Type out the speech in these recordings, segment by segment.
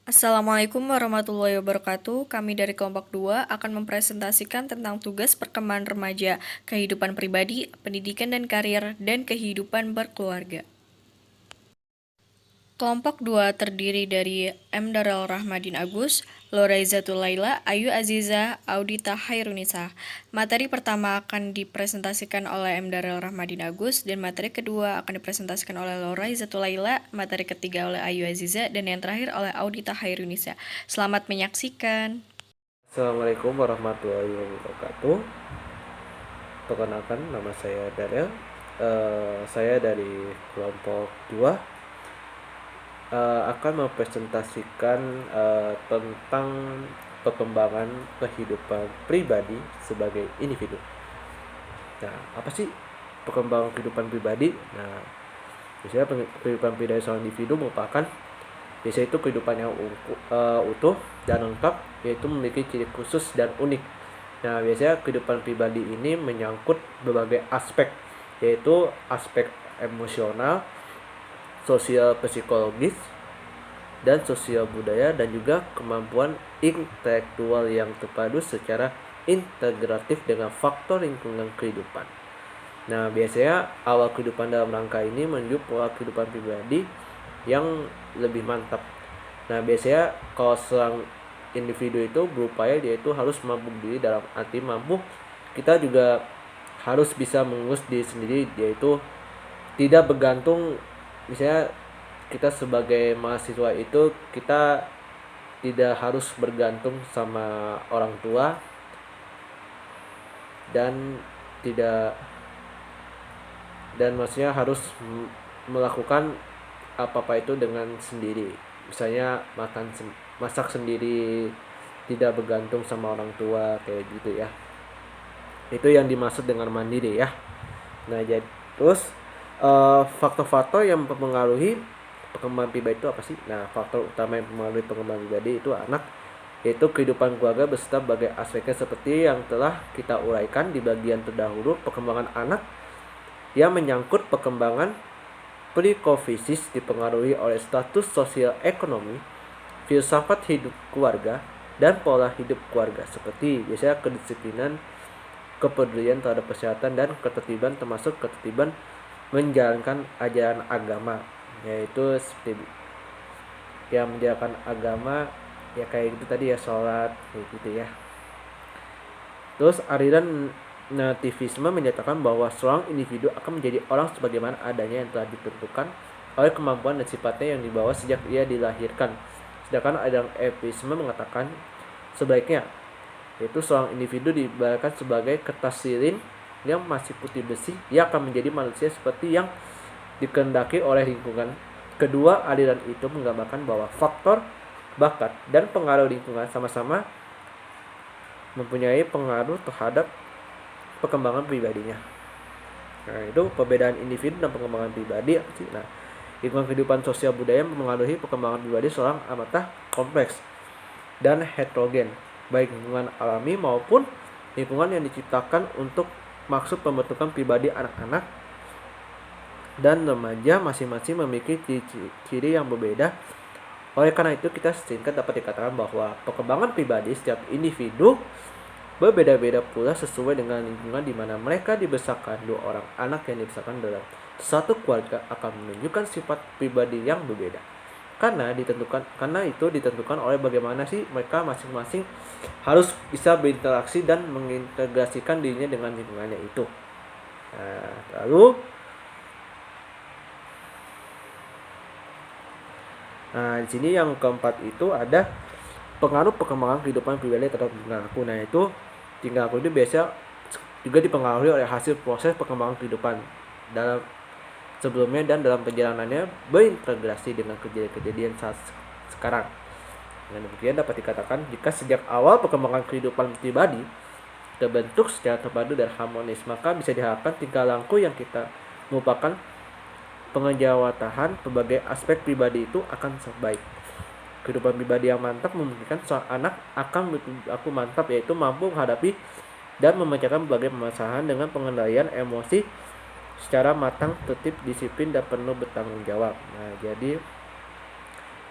Assalamualaikum warahmatullahi wabarakatuh. Kami dari kelompok 2 akan mempresentasikan tentang tugas perkembangan remaja, kehidupan pribadi, pendidikan dan karir, dan kehidupan berkeluarga. Kelompok 2 terdiri dari M. Darel Rahmadin Agus, Loraizatul Laila, Ayu Aziza, Audita Hairunisa. Materi pertama akan dipresentasikan oleh M. Darel Rahmadin Agus, dan materi kedua akan dipresentasikan oleh Loraizatul Laila, materi ketiga oleh Ayu Aziza, dan yang terakhir oleh Audita Hairunisa. Selamat menyaksikan. Assalamualaikum warahmatullahi wabarakatuh. Perkenalkan, nama saya Darel. Saya dari kelompok 2 akan mempresentasikan tentang perkembangan kehidupan pribadi sebagai individu. Nah, apa sih perkembangan kehidupan pribadi? Nah, biasanya kehidupan pribadi seorang individu merupakan biasanya itu kehidupan yang utuh dan lengkap, yaitu memiliki ciri khusus dan unik. Nah, biasanya kehidupan pribadi ini menyangkut berbagai aspek, yaitu aspek emosional, sosial psikologis, dan sosial budaya, dan juga kemampuan intelektual yang terpadu secara integratif dengan faktor lingkungan kehidupan. Nah, biasanya awal kehidupan dalam rangka ini menuju pola kehidupan pribadi yang lebih mantap. Nah, biasanya kalau seorang individu itu berupaya dia itu harus mampu diri, dalam arti mampu kita juga harus bisa mengurus diri sendiri, yaitu tidak bergantung. Misalnya kita sebagai mahasiswa itu kita tidak harus bergantung sama orang tua dan tidak dan maksudnya harus melakukan apa-apa itu dengan sendiri. Misalnya masak sendiri, tidak bergantung sama orang tua kayak gitu ya. Itu yang dimaksud dengan mandiri ya. Nah, jadi terus faktor-faktor yang mempengaruhi perkembangan pribadi itu apa sih? Nah, faktor utama yang mempengaruhi perkembangan pribadi itu anak, yaitu kehidupan keluarga beserta berbagai aspeknya seperti yang telah kita uraikan di bagian terdahulu. Perkembangan anak yang menyangkut perkembangan psikofisis dipengaruhi oleh status sosial ekonomi, filsafat hidup keluarga, dan pola hidup keluarga seperti biasanya kedisiplinan, kepedulian terhadap kesehatan, dan ketertiban, termasuk ketertiban menjalankan ajaran agama, yaitu seperti yang menjalankan agama ya kayak gitu tadi ya, sholat kayak gitu ya. Terus aliran nativisme menyatakan bahwa seorang individu akan menjadi orang sebagaimana adanya yang telah ditentukan oleh kemampuan dan sifatnya yang dibawa sejak ia dilahirkan. Sedangkan aliran empirisme mengatakan sebaliknya, yaitu seorang individu diibaratkan sebagai kertas silin yang masih putih bersih, ia akan menjadi manusia seperti yang dikehendaki oleh lingkungan. Kedua aliran itu menggambarkan bahwa faktor bakat dan pengaruh lingkungan sama-sama mempunyai pengaruh terhadap perkembangan pribadinya. Nah, itu perbedaan individu dan perkembangan pribadi. Nah, lingkungan kehidupan sosial budaya mempengaruhi perkembangan pribadi seorang amatlah kompleks dan heterogen, baik lingkungan alami maupun lingkungan yang diciptakan untuk maksud pembentukan pribadi anak-anak dan remaja. Masing-masing memiliki ciri-ciri yang berbeda. Oleh karena itu, kita singkat dapat dikatakan bahwa perkembangan pribadi setiap individu berbeda-beda pula sesuai dengan lingkungan di mana mereka dibesarkan. Dua orang anak yang dibesarkan dalam satu keluarga akan menunjukkan sifat pribadi yang berbeda. Karena itu ditentukan oleh bagaimana sih mereka masing-masing harus bisa berinteraksi dan mengintegrasikan dirinya dengan lingkungannya itu. Nah, lalu di sini yang keempat itu ada pengaruh perkembangan kehidupan pribadi terhadap tingkah laku. Nah, itu tingkah laku itu biasa juga dipengaruhi oleh hasil proses perkembangan kehidupan dalam sebelumnya dan dalam perjalanannya berintegrasi dengan kejadian saat sekarang. Dengan demikian dapat dikatakan jika sejak awal perkembangan kehidupan pribadi terbentuk secara terpadu dan harmonis, maka bisa diharapkan tingkah laku yang kita merupakan pengejawatahan berbagai aspek pribadi itu akan baik. Kehidupan pribadi yang mantap memungkinkan seorang anak akan berperilaku mantap, yaitu mampu menghadapi dan memecahkan berbagai permasalahan dengan pengendalian emosi secara matang, tertib, disiplin, dan penuh bertanggung jawab. Nah, jadi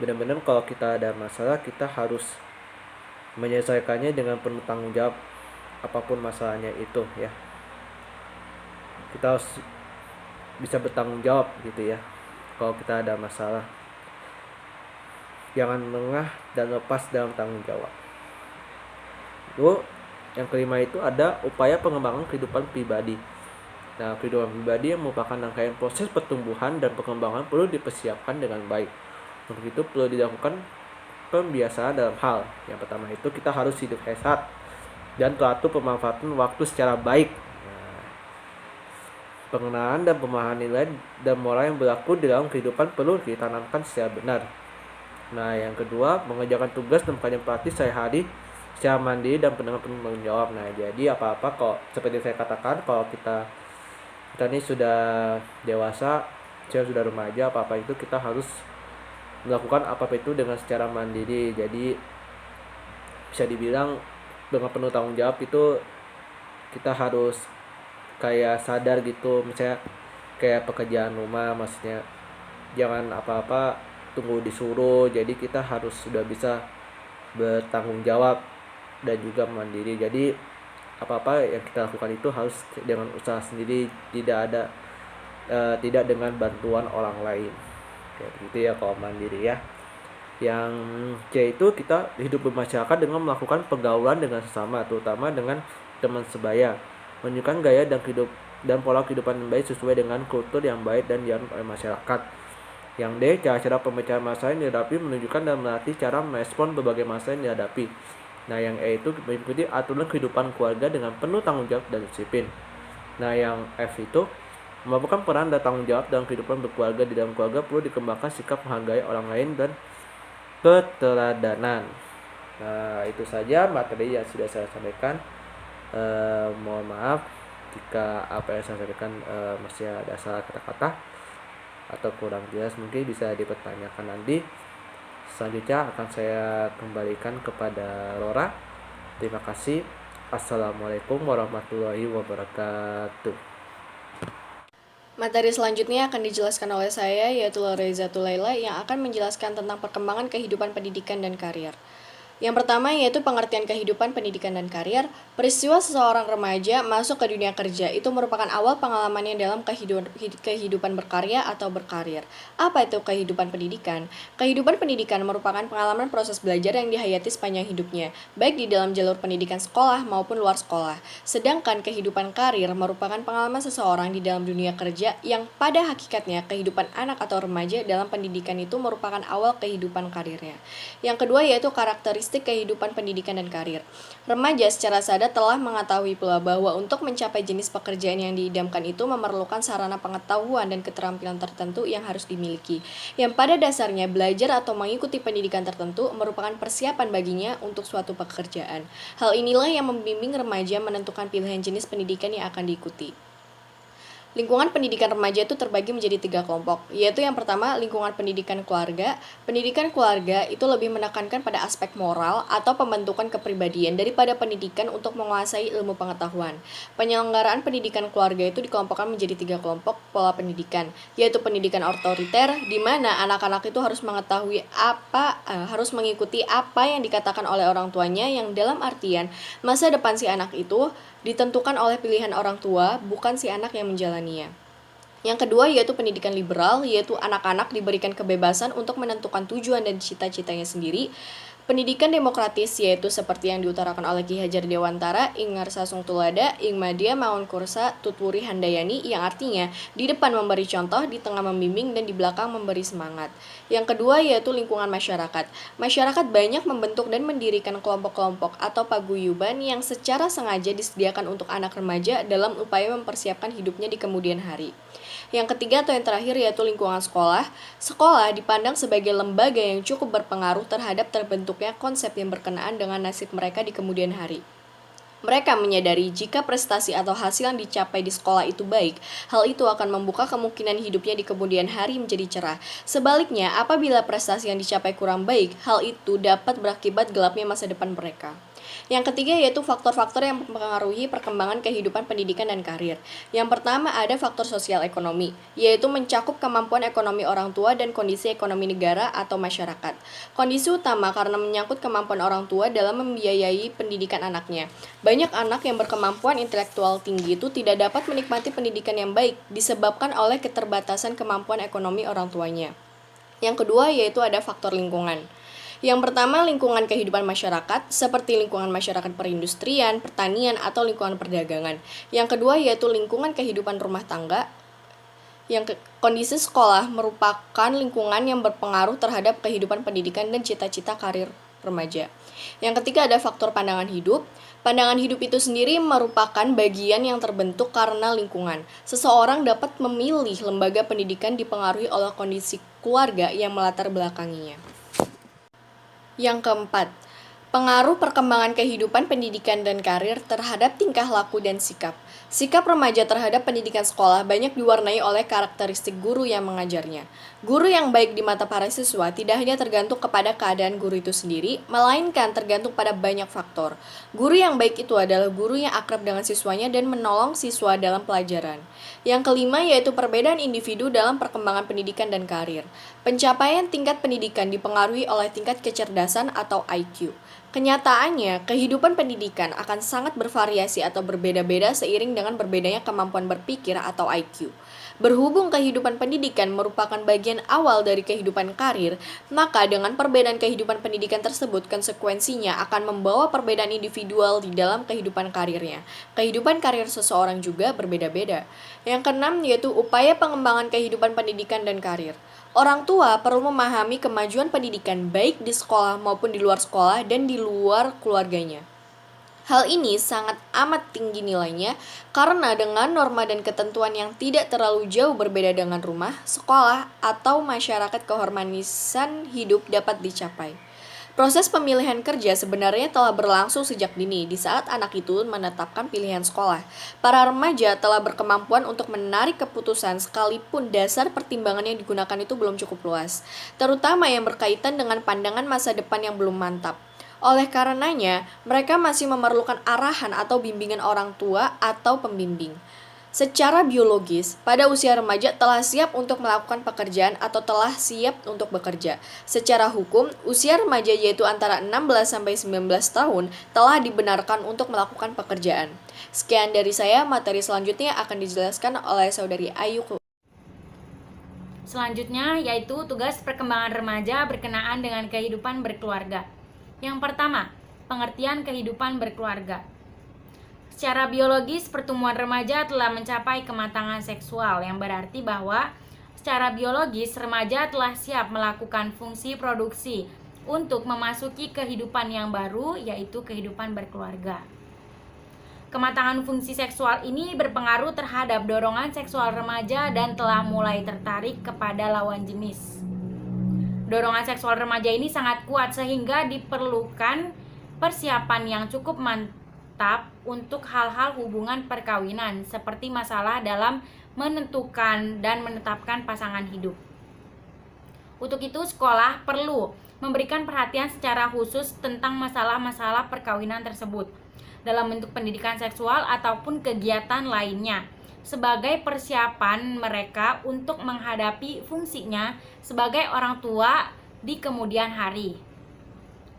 benar-benar kalau kita ada masalah kita harus menyelesaikannya dengan penuh tanggung jawab apapun masalahnya itu ya. Kita harus bisa bertanggung jawab gitu ya kalau kita ada masalah. Jangan lengah dan lepas dalam tanggung jawab. Lalu yang kelima itu ada upaya pengembangan kehidupan pribadi. Nah, kehidupan pribadi yang merupakan rangkaian proses pertumbuhan dan perkembangan perlu dipersiapkan dengan baik. Untuk itu perlu dilakukan pembiasaan dalam hal. Yang pertama itu kita harus hidup sehat dan teratur pemanfaatan waktu secara baik. Nah, pengenalan dan pemahaman nilai dan moral yang berlaku di dalam kehidupan perlu ditanamkan secara benar. Nah, yang kedua, mengerjakan tugas dan pekerjaan praktis sehari-hari secara mandiri dan penuh tanggung jawab. Nah, jadi apa-apa kok seperti saya katakan, kalau kita ini sudah dewasa, saya sudah remaja, apa-apa itu kita harus melakukan apa-apa itu dengan secara mandiri. Jadi bisa dibilang dengan penuh tanggung jawab itu kita harus kayak sadar gitu, misalnya kayak pekerjaan rumah, maksudnya jangan apa-apa tunggu disuruh. Jadi kita harus sudah bisa bertanggung jawab dan juga mandiri. Jadi apa-apa yang kita lakukan itu harus dengan usaha sendiri, tidak dengan bantuan orang lain. Kayak gitu ya kalau mandiri ya. Yang C itu kita hidup bermasyarakat dengan melakukan pergaulan dengan sesama, terutama dengan teman sebaya, menunjukkan gaya dan pola kehidupan yang baik sesuai dengan kultur yang baik dan dianut oleh masyarakat. Yang D, cara-cara pemecahan masalah yang dihadapi menunjukkan dan melatih cara merespon berbagai masalah yang dihadapi. Nah, yang E itu mengikuti aturan kehidupan keluarga dengan penuh tanggung jawab dan disiplin. Nah, yang F itu merupakan peran dan tanggung jawab dalam kehidupan berkeluarga. Di dalam keluarga perlu dikembangkan sikap menghargai orang lain dan keteladanan. Nah, itu saja materi yang sudah saya sampaikan. Mohon maaf jika apa yang saya sampaikan masih ada salah kata-kata atau kurang jelas, mungkin bisa dipertanyakan nanti. Selanjutnya akan saya kembalikan kepada Lora. Terima kasih. Assalamualaikum warahmatullahi wabarakatuh. Materi selanjutnya akan dijelaskan oleh saya, yaitu Loraizatul Laila, yang akan menjelaskan tentang perkembangan kehidupan pendidikan dan karier. Yang pertama yaitu pengertian kehidupan pendidikan dan karier. Peristiwa seseorang remaja masuk ke dunia kerja itu merupakan awal pengalamannya dalam kehidupan berkarya atau berkarir. Apa itu kehidupan pendidikan? Kehidupan pendidikan merupakan pengalaman proses belajar yang dihayati sepanjang hidupnya, baik di dalam jalur pendidikan sekolah maupun luar sekolah. Sedangkan kehidupan karir merupakan pengalaman seseorang di dalam dunia kerja yang pada hakikatnya kehidupan anak atau remaja dalam pendidikan itu merupakan awal kehidupan karirnya. Yang kedua yaitu karakteristik kehidupan pendidikan dan karir. Remaja secara sadar telah mengetahui pula bahwa untuk mencapai jenis pekerjaan yang diidamkan itu memerlukan sarana pengetahuan dan keterampilan tertentu yang harus dimiliki, yang pada dasarnya belajar atau mengikuti pendidikan tertentu merupakan persiapan baginya untuk suatu pekerjaan. Hal inilah yang membimbing remaja menentukan pilihan jenis pendidikan yang akan diikuti. Lingkungan pendidikan remaja itu terbagi menjadi 3 kelompok, yaitu yang pertama lingkungan pendidikan keluarga. Pendidikan keluarga itu lebih menekankan pada aspek moral atau pembentukan kepribadian daripada pendidikan untuk menguasai ilmu pengetahuan. Penyelenggaraan pendidikan keluarga itu dikelompokkan menjadi 3 kelompok pola pendidikan, yaitu pendidikan otoriter, di mana anak-anak itu harus harus mengikuti apa yang dikatakan oleh orang tuanya, yang dalam artian masa depan si anak itu ditentukan oleh pilihan orang tua, bukan si anak yang menjalaninya. Yang kedua yaitu pendidikan liberal, yaitu anak-anak diberikan kebebasan untuk menentukan tujuan dan cita-citanya sendiri. Pendidikan demokratis yaitu seperti yang diutarakan oleh Ki Hajar Dewantara, Ing Ngarsasung Tulada, Ing Madia Maun Kursa, Tutwuri Handayani, yang artinya di depan memberi contoh, di tengah membimbing, dan di belakang memberi semangat. Yang kedua yaitu lingkungan masyarakat. Masyarakat banyak membentuk dan mendirikan kelompok-kelompok atau paguyuban yang secara sengaja disediakan untuk anak remaja dalam upaya mempersiapkan hidupnya di kemudian hari. Yang ketiga atau yang terakhir yaitu lingkungan sekolah. Sekolah dipandang sebagai lembaga yang cukup berpengaruh terhadap terbentuknya konsep yang berkenaan dengan nasib mereka di kemudian hari. Mereka menyadari jika prestasi atau hasil yang dicapai di sekolah itu baik, hal itu akan membuka kemungkinan hidupnya di kemudian hari menjadi cerah. Sebaliknya, apabila prestasi yang dicapai kurang baik, hal itu dapat berakibat gelapnya masa depan mereka. Yang ketiga yaitu faktor-faktor yang mempengaruhi perkembangan kehidupan pendidikan dan karir. Yang pertama ada faktor sosial ekonomi, yaitu mencakup kemampuan ekonomi orang tua dan kondisi ekonomi negara atau masyarakat. Kondisi utama karena menyangkut kemampuan orang tua dalam membiayai pendidikan anaknya. Banyak anak yang berkemampuan intelektual tinggi itu tidak dapat menikmati pendidikan yang baik disebabkan oleh keterbatasan kemampuan ekonomi orang tuanya. Yang kedua yaitu ada faktor lingkungan. Yang pertama lingkungan kehidupan masyarakat seperti lingkungan masyarakat perindustrian, pertanian, atau lingkungan perdagangan. Yang kedua yaitu lingkungan kehidupan rumah tangga. Kondisi sekolah merupakan lingkungan yang berpengaruh terhadap kehidupan pendidikan dan cita-cita karir remaja. Yang ketiga ada faktor pandangan hidup. Pandangan hidup itu sendiri merupakan bagian yang terbentuk karena lingkungan. Seseorang dapat memilih lembaga pendidikan dipengaruhi oleh kondisi keluarga yang melatar belakanginya. Yang keempat, pengaruh perkembangan kehidupan pendidikan dan karir terhadap tingkah laku dan sikap. Sikap remaja terhadap pendidikan sekolah banyak diwarnai oleh karakteristik guru yang mengajarnya. Guru yang baik di mata para siswa tidak hanya tergantung kepada keadaan guru itu sendiri, melainkan tergantung pada banyak faktor. Guru yang baik itu adalah guru yang akrab dengan siswanya dan menolong siswa dalam pelajaran. Yang kelima yaitu perbedaan individu dalam perkembangan pendidikan dan karir. Pencapaian tingkat pendidikan dipengaruhi oleh tingkat kecerdasan atau IQ. Kenyataannya, kehidupan pendidikan akan sangat bervariasi atau berbeda-beda seiring dengan berbedanya kemampuan berpikir atau IQ. Berhubung kehidupan pendidikan merupakan bagian awal dari kehidupan karir, maka dengan perbedaan kehidupan pendidikan tersebut konsekuensinya akan membawa perbedaan individual di dalam kehidupan karirnya. Kehidupan karir seseorang juga berbeda-beda. Yang keenam yaitu upaya pengembangan kehidupan pendidikan dan karir. Orang tua perlu memahami kemajuan pendidikan baik di sekolah maupun di luar sekolah dan di luar keluarganya. Hal ini sangat amat tinggi nilainya karena dengan norma dan ketentuan yang tidak terlalu jauh berbeda dengan rumah, sekolah, atau masyarakat keharmonisan hidup dapat dicapai. Proses pemilihan kerja sebenarnya telah berlangsung sejak dini di saat anak itu menetapkan pilihan sekolah. Para remaja telah berkemampuan untuk menarik keputusan sekalipun dasar pertimbangan yang digunakan itu belum cukup luas, terutama yang berkaitan dengan pandangan masa depan yang belum mantap. Oleh karenanya, mereka masih memerlukan arahan atau bimbingan orang tua atau pembimbing. Secara biologis, pada usia remaja telah siap untuk melakukan pekerjaan atau telah siap untuk bekerja. Secara hukum, usia remaja yaitu antara 16 sampai 19 tahun telah dibenarkan untuk melakukan pekerjaan. Sekian dari saya, materi selanjutnya akan dijelaskan oleh Saudari Ayu. Selanjutnya yaitu tugas perkembangan remaja berkenaan dengan kehidupan berkeluarga. Yang pertama, pengertian kehidupan berkeluarga. Secara biologis, pertumbuhan remaja telah mencapai kematangan seksual, yang berarti bahwa secara biologis remaja telah siap melakukan fungsi produksi untuk memasuki kehidupan yang baru, yaitu kehidupan berkeluarga. Kematangan fungsi seksual ini berpengaruh terhadap dorongan seksual remaja dan telah mulai tertarik kepada lawan jenis. Dorongan seksual remaja ini sangat kuat sehingga diperlukan persiapan yang cukup mantap untuk hal-hal hubungan perkawinan seperti masalah dalam menentukan dan menetapkan pasangan hidup. Untuk itu sekolah perlu memberikan perhatian secara khusus tentang masalah-masalah perkawinan tersebut dalam bentuk pendidikan seksual ataupun kegiatan lainnya sebagai persiapan mereka untuk menghadapi fungsinya sebagai orang tua di kemudian hari.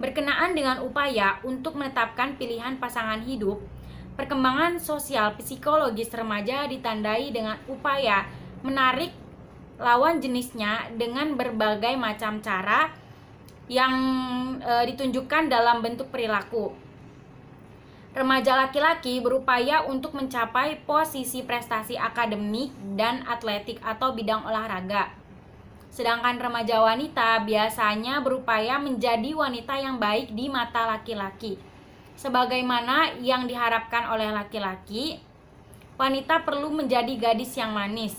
Berkenaan dengan upaya untuk menetapkan pilihan pasangan hidup, perkembangan sosial psikologis remaja ditandai dengan upaya menarik lawan jenisnya dengan berbagai macam cara yang ditunjukkan dalam bentuk perilaku. Remaja laki-laki berupaya untuk mencapai posisi prestasi akademik dan atletik atau bidang olahraga. Sedangkan remaja wanita biasanya berupaya menjadi wanita yang baik di mata laki-laki. Sebagaimana yang diharapkan oleh laki-laki, wanita perlu menjadi gadis yang manis.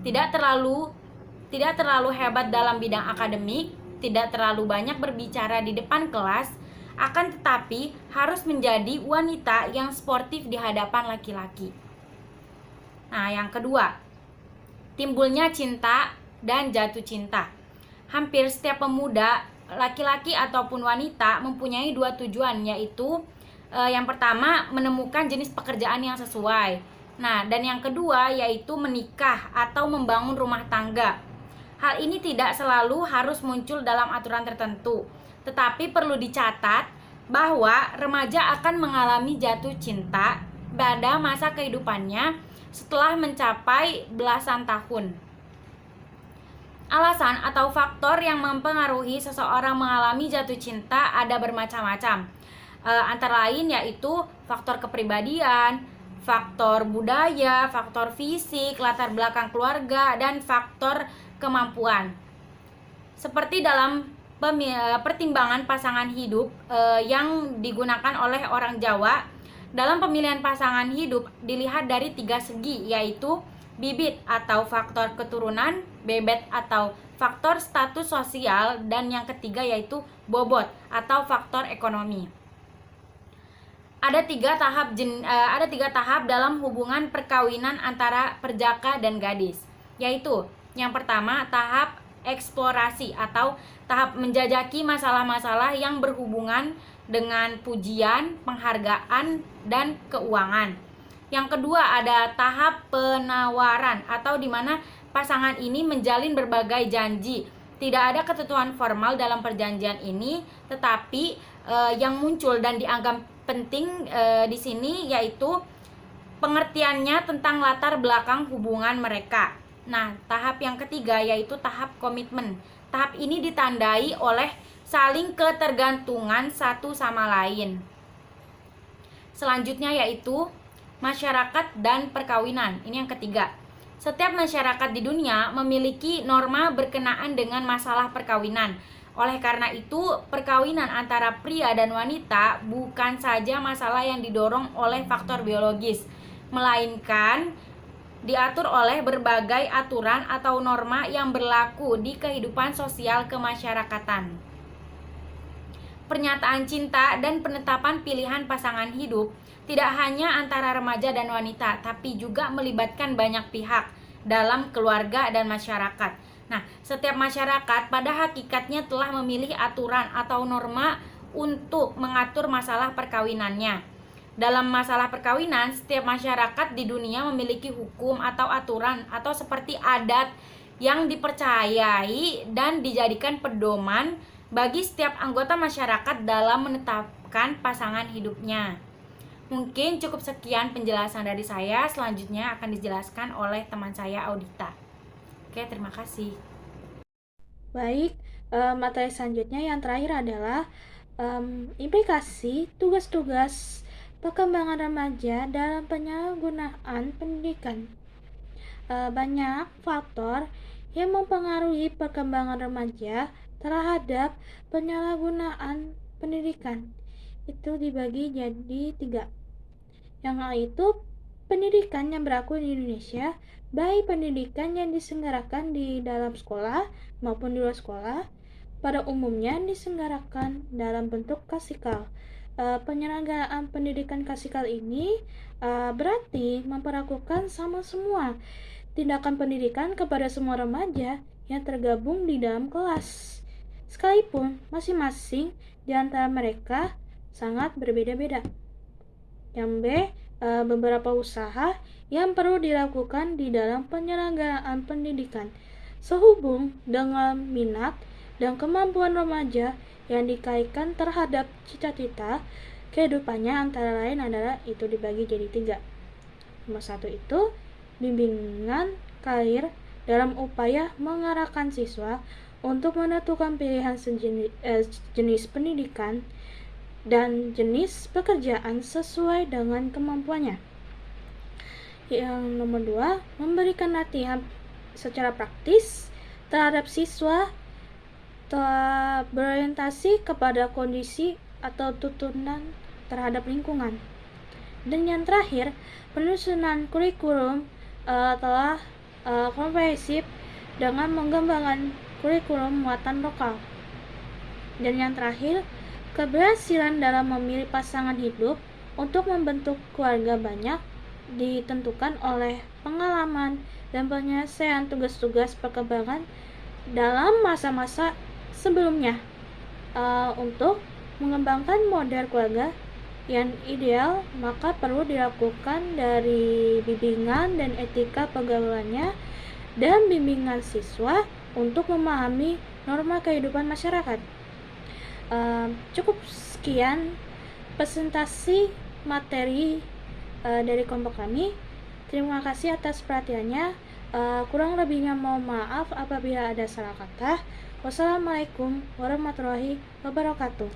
Tidak terlalu hebat dalam bidang akademik, tidak terlalu banyak berbicara di depan kelas, akan tetapi harus menjadi wanita yang sportif di hadapan laki-laki. Nah, yang kedua, timbulnya cinta dan jatuh cinta. Hampir setiap pemuda laki-laki ataupun wanita mempunyai dua tujuan, yaitu yang pertama menemukan jenis pekerjaan yang sesuai. Nah, dan yang kedua yaitu menikah atau membangun rumah tangga. Hal ini tidak selalu harus muncul dalam aturan tertentu, tetapi perlu dicatat bahwa remaja akan mengalami jatuh cinta pada masa kehidupannya setelah mencapai belasan tahun. Alasan atau faktor yang mempengaruhi seseorang mengalami jatuh cinta ada bermacam-macam. Antara lain yaitu faktor kepribadian, faktor budaya, faktor fisik, latar belakang keluarga, dan faktor kemampuan. Seperti dalam pertimbangan pasangan hidup yang digunakan oleh orang Jawa, dalam pemilihan pasangan hidup dilihat dari 3 segi, yaitu bibit atau faktor keturunan, bebet atau faktor status sosial, dan yang ketiga yaitu bobot atau faktor ekonomi. Ada tiga tahap dalam hubungan perkawinan antara perjaka dan gadis, yaitu yang pertama tahap eksplorasi atau tahap menjajaki masalah-masalah yang berhubungan dengan pujian, penghargaan, dan keuangan. Yang kedua ada tahap penawaran atau di mana pasangan ini menjalin berbagai janji. Tidak ada ketentuan formal dalam perjanjian ini, tetapi yang muncul dan dianggap penting di sini yaitu pengertiannya tentang latar belakang hubungan mereka. Nah, tahap yang ketiga yaitu tahap komitmen. Tahap ini ditandai oleh saling ketergantungan satu sama lain. Selanjutnya yaitu masyarakat dan perkawinan. Ini yang ketiga. Setiap masyarakat di dunia memiliki norma berkenaan dengan masalah perkawinan. Oleh karena itu, perkawinan antara pria dan wanita bukan saja masalah yang didorong oleh faktor biologis, melainkan diatur oleh berbagai aturan atau norma yang berlaku di kehidupan sosial kemasyarakatan. Pernyataan cinta dan penetapan pilihan pasangan hidup tidak hanya antara remaja dan wanita, tapi juga melibatkan banyak pihak dalam keluarga dan masyarakat. Nah, setiap masyarakat pada hakikatnya telah memilih aturan atau norma untuk mengatur masalah perkawinannya. Dalam masalah perkawinan, setiap masyarakat di dunia memiliki hukum atau aturan atau seperti adat yang dipercayai dan dijadikan pedoman bagi setiap anggota masyarakat dalam menetapkan pasangan hidupnya. Mungkin cukup sekian penjelasan dari saya. Selanjutnya akan dijelaskan oleh teman saya Audita. Oke, terima kasih. Baik, materi selanjutnya yang terakhir adalah implikasi tugas-tugas perkembangan remaja dalam penyalahgunaan pendidikan. Banyak faktor yang mempengaruhi perkembangan remaja terhadap penyalahgunaan pendidikan. Itu dibagi jadi 3. Yang yaitu pendidikan yang berlaku di Indonesia, baik pendidikan yang diselenggarakan di dalam sekolah maupun di luar sekolah, pada umumnya diselenggarakan dalam bentuk klasikal. Penyelenggaraan pendidikan klasikal ini berarti memperlakukan sama semua tindakan pendidikan kepada semua remaja yang tergabung di dalam kelas, sekalipun masing-masing di antara mereka sangat berbeda-beda. Yang B, beberapa usaha yang perlu dilakukan di dalam penyelenggaraan pendidikan sehubung dengan minat dan kemampuan remaja yang dikaitkan terhadap cita-cita kehidupannya, antara lain adalah itu dibagi jadi 3. Nomor 1 itu bimbingan karir dalam upaya mengarahkan siswa untuk menentukan pilihan jenis pendidikan dan jenis pekerjaan sesuai dengan kemampuannya. Yang nomor 2, memberikan latihan secara praktis terhadap siswa telah berorientasi kepada kondisi atau tuntutan terhadap lingkungan. Dan yang terakhir, penyusunan kurikulum telah komprehensif dengan mengembangkan kurikulum muatan lokal. Dan yang terakhir, keberhasilan dalam memilih pasangan hidup untuk membentuk keluarga banyak ditentukan oleh pengalaman dan penyelesaian tugas-tugas perkembangan dalam masa-masa sebelumnya. Untuk mengembangkan model keluarga yang ideal, maka perlu dilakukan dari bimbingan dan etika pergaulannya dan bimbingan siswa untuk memahami norma kehidupan masyarakat. Cukup sekian presentasi materi dari kelompok kami. Terima kasih atas perhatiannya. Kurang lebihnya mohon maaf apabila ada salah kata. Wassalamualaikum warahmatullahi wabarakatuh.